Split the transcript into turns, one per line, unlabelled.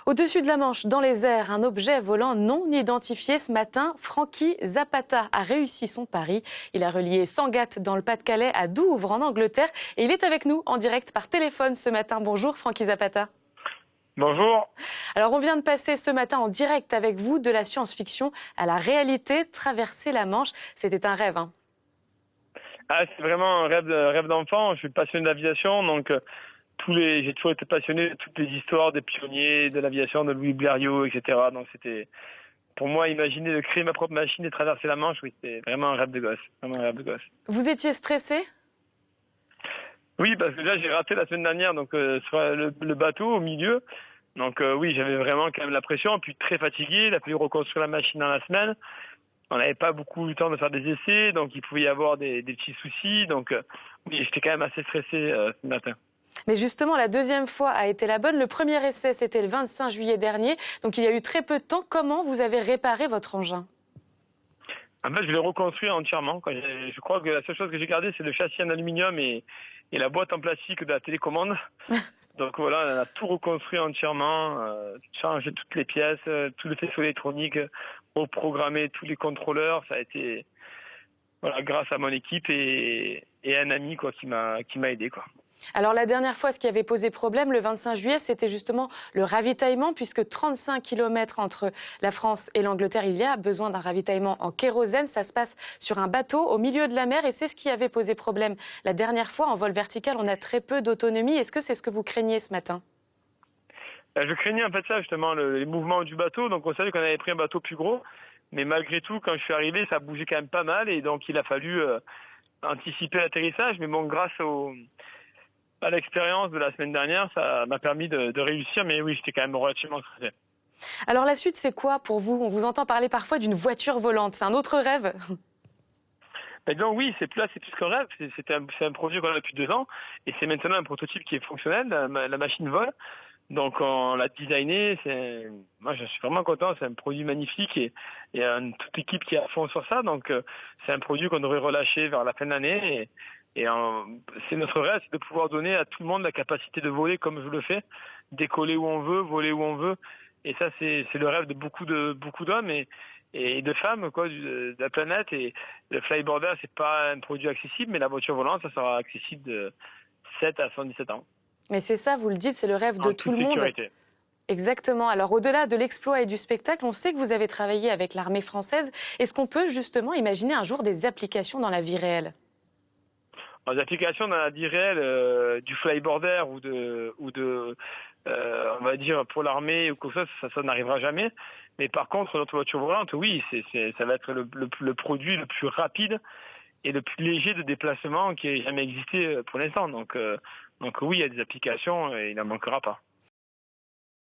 Au-dessus de la Manche, dans les airs, un objet volant non identifié ce matin. Francky Zapata a réussi son pari. Il a relié Sangatte dans le Pas-de-Calais à Douvres en Angleterre et il est avec nous en direct par téléphone ce matin. Bonjour Francky Zapata.
Bonjour.
Alors on vient de passer ce matin en direct avec vous de la science-fiction à la réalité, traverser la Manche. C'était un rêve, hein.
C'est vraiment un rêve d'enfant. Je suis passionné d'aviation, donc j'ai toujours été passionné de toutes les histoires des pionniers de l'aviation, de Louis Blériot, etc. Donc c'était, pour moi, imaginer de créer ma propre machine et traverser la Manche, oui, c'était vraiment un rêve de gosse. Vraiment un rêve de gosse.
Vous étiez stressé ?
Oui, parce que là, j'ai raté la semaine dernière, donc sur le bateau au milieu. Donc oui, j'avais vraiment quand même la pression, puis très fatigué. Il a fallu reconstruire la machine dans la semaine. On n'avait pas beaucoup eu le temps de faire des essais, donc il pouvait y avoir des petits soucis. Donc oui, j'étais quand même assez stressé ce matin.
Mais justement, la deuxième fois a été la bonne. Le premier essai, c'était le 25 juillet dernier. Donc il y a eu très peu de temps. Comment vous avez réparé votre engin ?
En fait, je l'ai reconstruit entièrement. Je crois que la seule chose que j'ai gardée, c'est le châssis en aluminium et la boîte en plastique de la télécommande. Donc voilà, on a tout reconstruit entièrement, changé toutes les pièces, tout le faisceau électronique, reprogrammer tous les contrôleurs. Ça a été grâce à mon équipe et à un ami qui m'a aidé .
Alors la dernière fois, ce qui avait posé problème le 25 juillet, c'était justement le ravitaillement, puisque 35 km entre la France et l'Angleterre, il y a besoin d'un ravitaillement en kérosène. Ça se passe sur un bateau au milieu de la mer et c'est ce qui avait posé problème. La dernière fois, en vol vertical, on a très peu d'autonomie. Est-ce que c'est ce que vous craignez ce matin ?
Je craignais en fait ça, justement, les mouvements du bateau. Donc on savait qu'on avait pris un bateau plus gros, mais malgré tout, quand je suis arrivé, ça bougeait quand même pas mal et donc il a fallu anticiper l'atterrissage. Mais bon, grâce à l'expérience de la semaine dernière, ça m'a permis de réussir, mais oui, j'étais quand même relativement stressé.
Alors la suite, c'est quoi pour vous ? On vous entend parler parfois d'une voiture volante. C'est un autre rêve ?
Donc oui, c'est plus qu'un rêve. C'est un projet qu'on a depuis 2 ans et c'est maintenant un prototype qui est fonctionnel. La machine vole. Donc on l'a designé. Moi, je suis vraiment content. C'est un produit magnifique et il y a toute l'équipe qui est à fond sur ça. Donc c'est un produit qu'on devrait relâcher vers la fin de l'année. C'est notre rêve, c'est de pouvoir donner à tout le monde la capacité de voler comme je le fais, décoller où on veut, voler où on veut. Et ça, c'est le rêve de beaucoup d'hommes et de femmes de la planète. Et le flyboarder, c'est pas un produit accessible, mais la voiture volante, ça sera accessible de 7 à 77 ans.
Mais c'est ça, vous le dites, c'est le rêve de tout le monde.
Sécurité.
Exactement. Alors au-delà de l'exploit et du spectacle, on sait que vous avez travaillé avec l'armée française. Est-ce qu'on peut justement imaginer un jour des applications dans la vie réelle ?
Les applications dans la vie réelle du flyboarder ou de on va dire pour l'armée ou quoi ça n'arrivera jamais. Mais par contre, notre voiture volante, oui, ça va être le produit le plus rapide et le plus léger de déplacement qui ait jamais existé pour l'instant. Donc oui, il y a des applications et il n'en manquera pas.